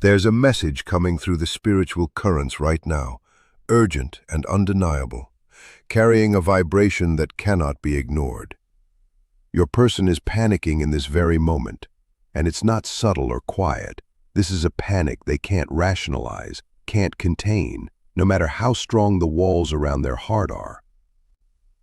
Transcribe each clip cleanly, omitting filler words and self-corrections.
There's a message coming through the spiritual currents right now, urgent and undeniable, carrying a vibration that cannot be ignored. Your person is panicking in this very moment, and it's not subtle or quiet. This is a panic they can't rationalize, can't contain, no matter how strong the walls around their heart are.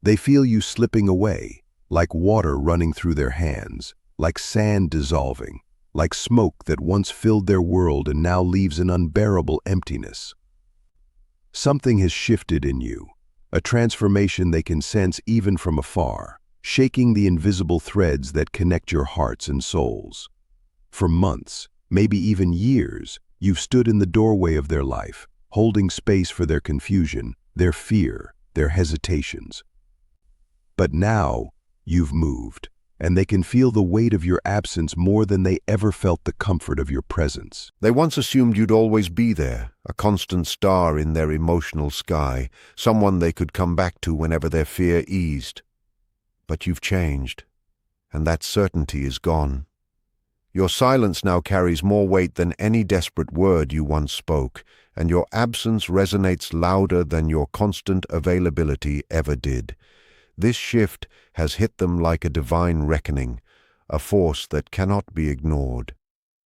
They feel you slipping away, like water running through their hands, like sand dissolving, like smoke that once filled their world and now leaves an unbearable emptiness. Something has shifted in you, a transformation they can sense even from afar, shaking the invisible threads that connect your hearts and souls. For months, maybe even years, you've stood in the doorway of their life, holding space for their confusion, their fear, their hesitations. But now, you've moved, and they can feel the weight of your absence more than they ever felt the comfort of your presence. They once assumed you'd always be there, a constant star in their emotional sky, someone they could come back to whenever their fear eased. But you've changed, and that certainty is gone. Your silence now carries more weight than any desperate word you once spoke, and your absence resonates louder than your constant availability ever did. This shift has hit them like a divine reckoning, a force that cannot be ignored.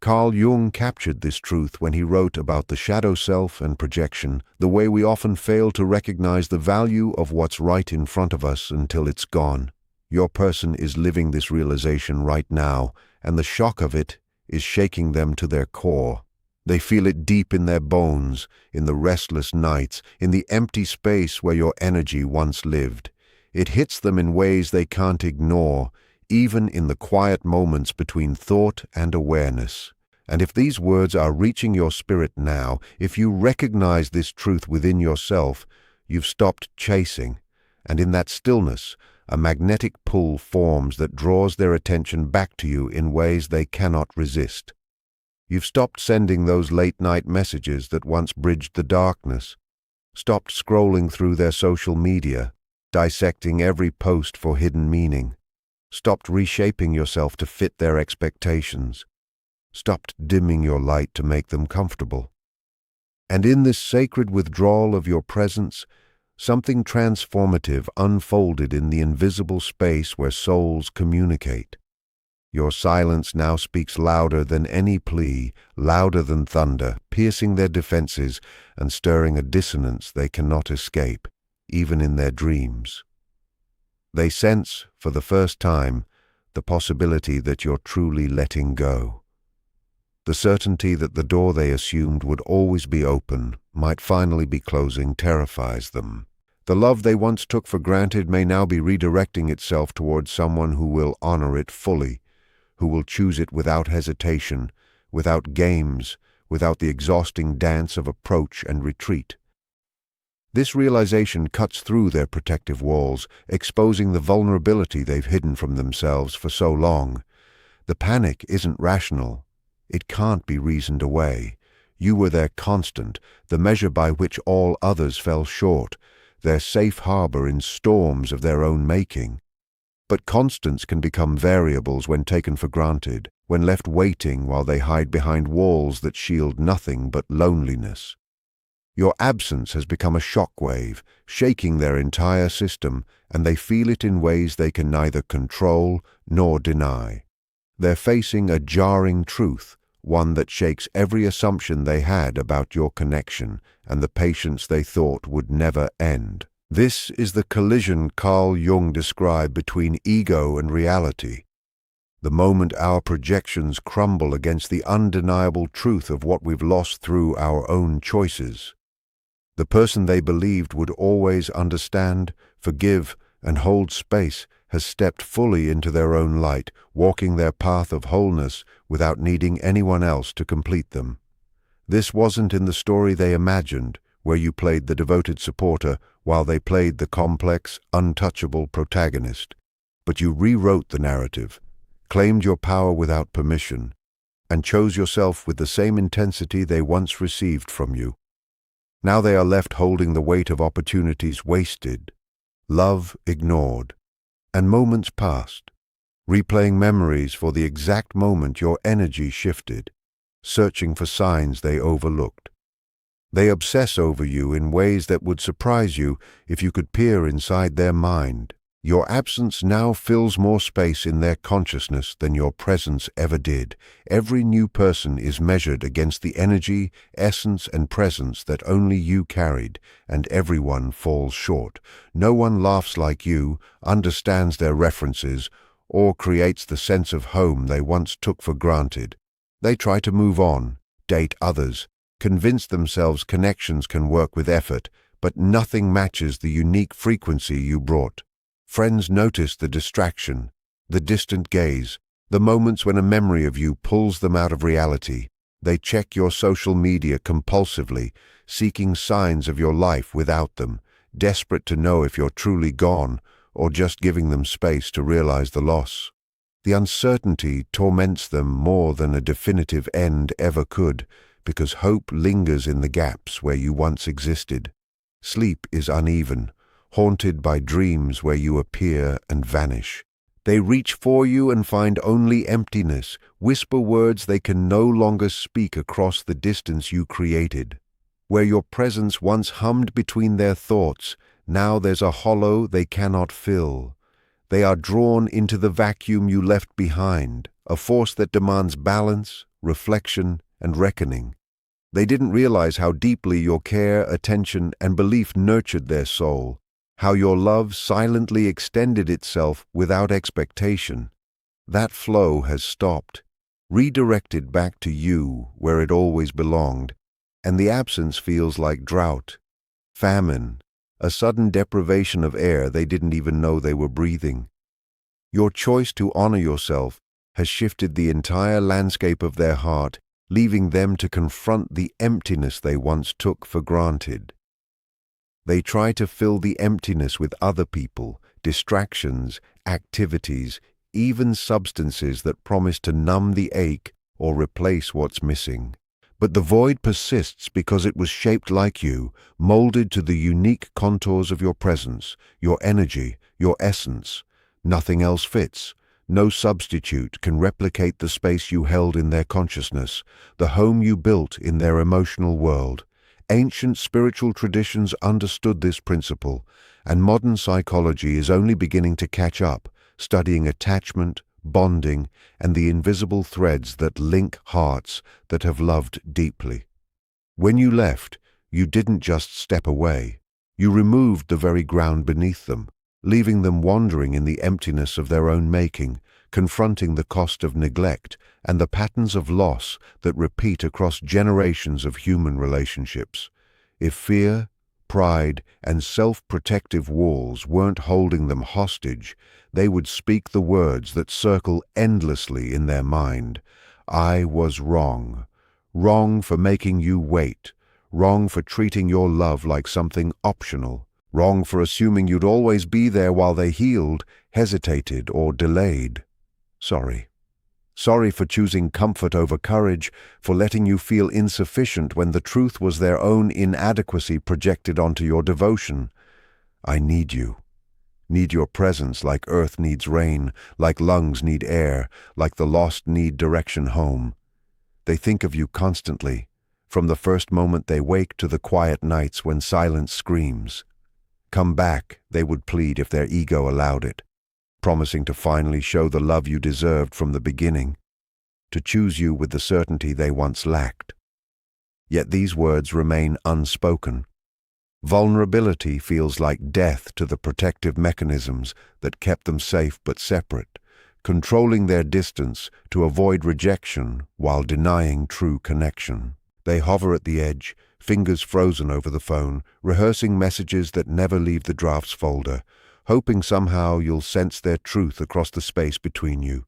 Carl Jung captured this truth when he wrote about the shadow self and projection, the way we often fail to recognize the value of what's right in front of us until it's gone. Your person is living this realization right now, and the shock of it is shaking them to their core. They feel it deep in their bones, in the restless nights, in the empty space where your energy once lived. It hits them in ways they can't ignore, even in the quiet moments between thought and awareness. And if these words are reaching your spirit now, if you recognize this truth within yourself, you've stopped chasing, and in that stillness, a magnetic pull forms that draws their attention back to you in ways they cannot resist. You've stopped sending those late-night messages that once bridged the darkness, stopped scrolling through their social media, dissecting every post for hidden meaning, stopped reshaping yourself to fit their expectations, stopped dimming your light to make them comfortable. And in this sacred withdrawal of your presence, something transformative unfolded in the invisible space where souls communicate. Your silence now speaks louder than any plea, louder than thunder, piercing their defenses and stirring a dissonance they cannot escape, even in their dreams. They sense, for the first time, the possibility that you're truly letting go. The certainty that the door they assumed would always be open, might finally be closing, terrifies them. The love they once took for granted may now be redirecting itself towards someone who will honor it fully, who will choose it without hesitation, without games, without the exhausting dance of approach and retreat. This realization cuts through their protective walls, exposing the vulnerability they've hidden from themselves for so long. The panic isn't rational. It can't be reasoned away. You were their constant, the measure by which all others fell short, their safe harbor in storms of their own making. But constants can become variables when taken for granted, when left waiting while they hide behind walls that shield nothing but loneliness. Your absence has become a shockwave, shaking their entire system, and they feel it in ways they can neither control nor deny. They're facing a jarring truth, one that shakes every assumption they had about your connection and the patience they thought would never end. This is the collision Carl Jung described between ego and reality. The moment our projections crumble against the undeniable truth of what we've lost through our own choices. The person they believed would always understand, forgive, and hold space has stepped fully into their own light, walking their path of wholeness without needing anyone else to complete them. This wasn't in the story they imagined, where you played the devoted supporter while they played the complex, untouchable protagonist. But you rewrote the narrative, claimed your power without permission, and chose yourself with the same intensity they once received from you. Now they are left holding the weight of opportunities wasted, love ignored, and moments past, replaying memories for the exact moment your energy shifted. searching for signs they overlooked. They obsess over you in ways that would surprise you if you could peer inside their mind. Your absence now fills more space in their consciousness than your presence ever did. Every new person is measured against the energy, essence, and presence that only you carried, and everyone falls short. No one laughs like you, understands their references, or creates the sense of home they once took for granted. They try to move on, date others, convince themselves connections can work with effort, but nothing matches the unique frequency you brought. Friends notice the distraction, the distant gaze, the moments when a memory of you pulls them out of reality. They check your social media compulsively, seeking signs of your life without them, desperate to know if you're truly gone or just giving them space to realize the loss. The uncertainty torments them more than a definitive end ever could, because hope lingers in the gaps where you once existed. Sleep is uneven, haunted by dreams where you appear and vanish. They reach for you and find only emptiness, whisper words they can no longer speak across the distance you created. Where your presence once hummed between their thoughts, now there's a hollow they cannot fill. They are drawn into the vacuum you left behind, a force that demands balance, reflection, and reckoning. They didn't realize how deeply your care, attention, and belief nurtured their soul, how your love silently extended itself without expectation. That flow has stopped, redirected back to you where it always belonged, and the absence feels like drought, famine, a sudden deprivation of air they didn't even know they were breathing. Your choice to honor yourself has shifted the entire landscape of their heart, leaving them to confront the emptiness they once took for granted. They try to fill the emptiness with other people, distractions, activities, even substances that promise to numb the ache or replace what's missing. But the void persists because it was shaped like you, molded to the unique contours of your presence, your energy, your essence. Nothing else fits. No substitute can replicate the space you held in their consciousness, the home you built in their emotional world. Ancient spiritual traditions understood this principle, and modern psychology is only beginning to catch up, studying attachment, bonding, and the invisible threads that link hearts that have loved deeply. When you left, you didn't just step away. You removed the very ground beneath them, leaving them wandering in the emptiness of their own making, confronting the cost of neglect and the patterns of loss that repeat across generations of human relationships. If fear, pride, and self-protective walls weren't holding them hostage, they would speak the words that circle endlessly in their mind. I was wrong. Wrong for making you wait. Wrong for treating your love like something optional. Wrong for assuming you'd always be there while they healed, hesitated, or delayed. Sorry. Sorry for choosing comfort over courage, for letting you feel insufficient when the truth was their own inadequacy projected onto your devotion. I need you. Need your presence like earth needs rain, like lungs need air, like the lost need direction home. They think of you constantly, from the first moment they wake to the quiet nights when silence screams. Come back, they would plead if their ego allowed it, promising to finally show the love you deserved from the beginning, to choose you with the certainty they once lacked. Yet these words remain unspoken. Vulnerability feels like death to the protective mechanisms that kept them safe but separate, controlling their distance to avoid rejection while denying true connection. They hover at the edge, fingers frozen over the phone, rehearsing messages that never leave the drafts folder, hoping somehow you'll sense their truth across the space between you.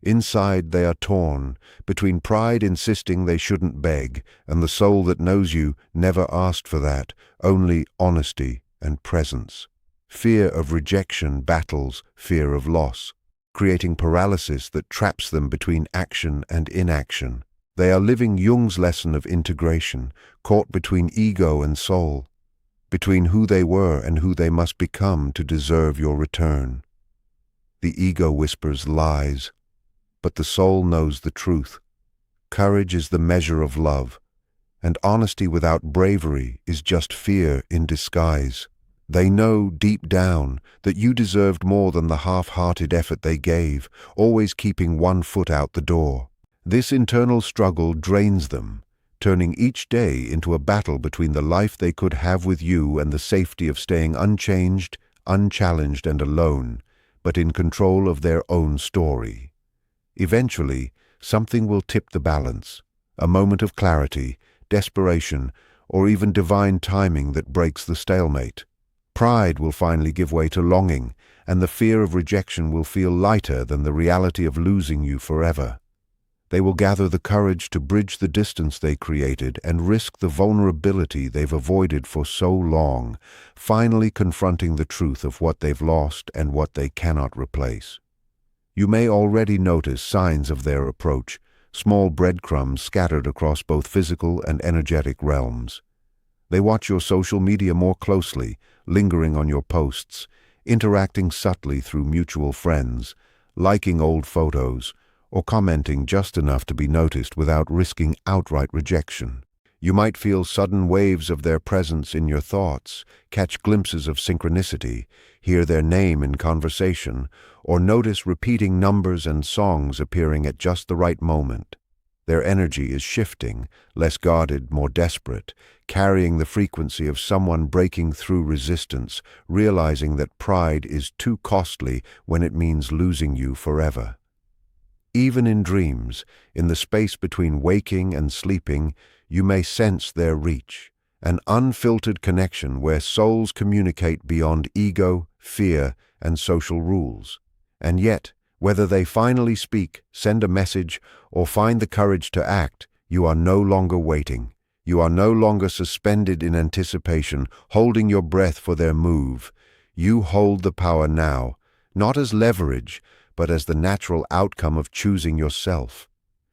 Inside they are torn, between pride insisting they shouldn't beg, and the soul that knows you never asked for that, only honesty and presence. Fear of rejection battles fear of loss, creating paralysis that traps them between action and inaction. They are living Jung's lesson of integration, caught between ego and soul, between who they were and who they must become to deserve your return. The ego whispers lies, but the soul knows the truth. Courage is the measure of love, and honesty without bravery is just fear in disguise. They know deep down that you deserved more than the half-hearted effort they gave, always keeping one foot out the door. This internal struggle drains them, turning each day into a battle between the life they could have with you and the safety of staying unchanged, unchallenged, and alone, but in control of their own story. Eventually, something will tip the balance, a moment of clarity, desperation, or even divine timing that breaks the stalemate. Pride will finally give way to longing, and the fear of rejection will feel lighter than the reality of losing you forever. They will gather the courage to bridge the distance they created and risk the vulnerability they've avoided for so long, finally confronting the truth of what they've lost and what they cannot replace. You may already notice signs of their approach, small breadcrumbs scattered across both physical and energetic realms. They watch your social media more closely, lingering on your posts, interacting subtly through mutual friends, liking old photos, or commenting just enough to be noticed without risking outright rejection. You might feel sudden waves of their presence in your thoughts, catch glimpses of synchronicity, hear their name in conversation, or notice repeating numbers and songs appearing at just the right moment. Their energy is shifting, less guarded, more desperate, carrying the frequency of someone breaking through resistance, realizing that pride is too costly when it means losing you forever. Even in dreams, in the space between waking and sleeping, you may sense their reach, an unfiltered connection where souls communicate beyond ego, fear, and social rules. And yet, whether they finally speak, send a message, or find the courage to act, you are no longer waiting. You are no longer suspended in anticipation, holding your breath for their move. You hold the power now, not as leverage, but as the natural outcome of choosing yourself.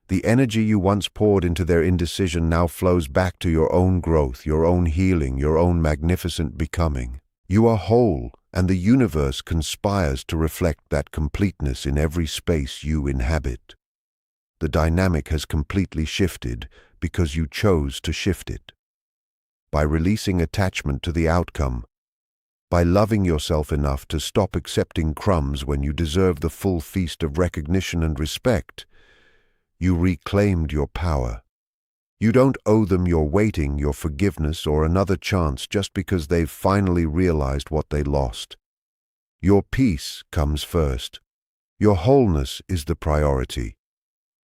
The energy you once poured into their indecision now flows back to your own growth, your own healing, your own magnificent becoming. You are whole, and the universe conspires to reflect that completeness in every space you inhabit. The dynamic has completely shifted because you chose to shift it. By releasing attachment to the outcome, by loving yourself enough to stop accepting crumbs when you deserve the full feast of recognition and respect, you reclaimed your power. You don't owe them your waiting, your forgiveness, or another chance just because they've finally realized what they lost. Your peace comes first. Your wholeness is the priority.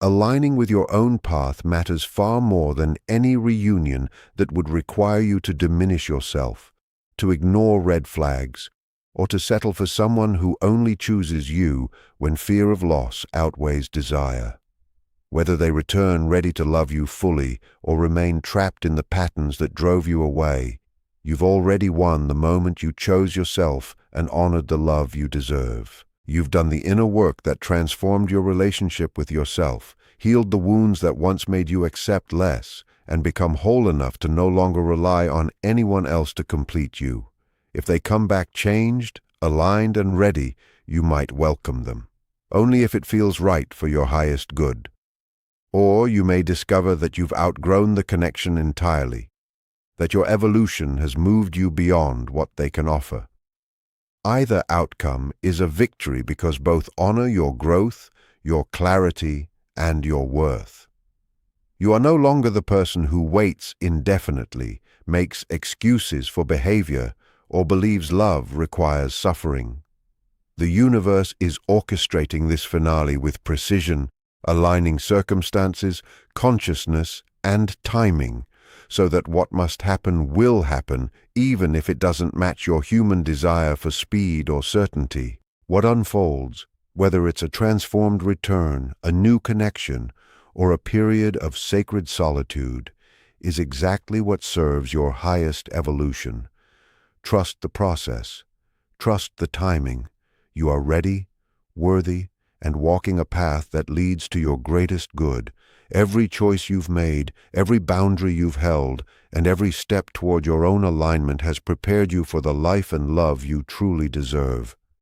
Aligning with your own path matters far more than any reunion that would require you to diminish yourself, to ignore red flags, or to settle for someone who only chooses you when fear of loss outweighs desire. Whether they return ready to love you fully or remain trapped in the patterns that drove you away, you've already won the moment you chose yourself and honored the love you deserve. You've done the inner work that transformed your relationship with yourself, healed the wounds that once made you accept less, and become whole enough to no longer rely on anyone else to complete you. If they come back changed, aligned, and ready, you might welcome them. Only if it feels right for your highest good. Or you may discover that you've outgrown the connection entirely, that your evolution has moved you beyond what they can offer. Either outcome is a victory because both honor your growth, your clarity, and your worth. You are no longer the person who waits indefinitely, makes excuses for behavior, or believes love requires suffering. The universe is orchestrating this finale with precision, aligning circumstances, consciousness, and timing, so that what must happen will happen, even if it doesn't match your human desire for speed or certainty. What unfolds, whether it's a transformed return, a new connection, or a period of sacred solitude, is exactly what serves your highest evolution. Trust the process. Trust the timing. You are ready, worthy, and walking a path that leads to your greatest good. Every choice you've made, every boundary you've held, and every step toward your own alignment has prepared you for the life and love you truly deserve.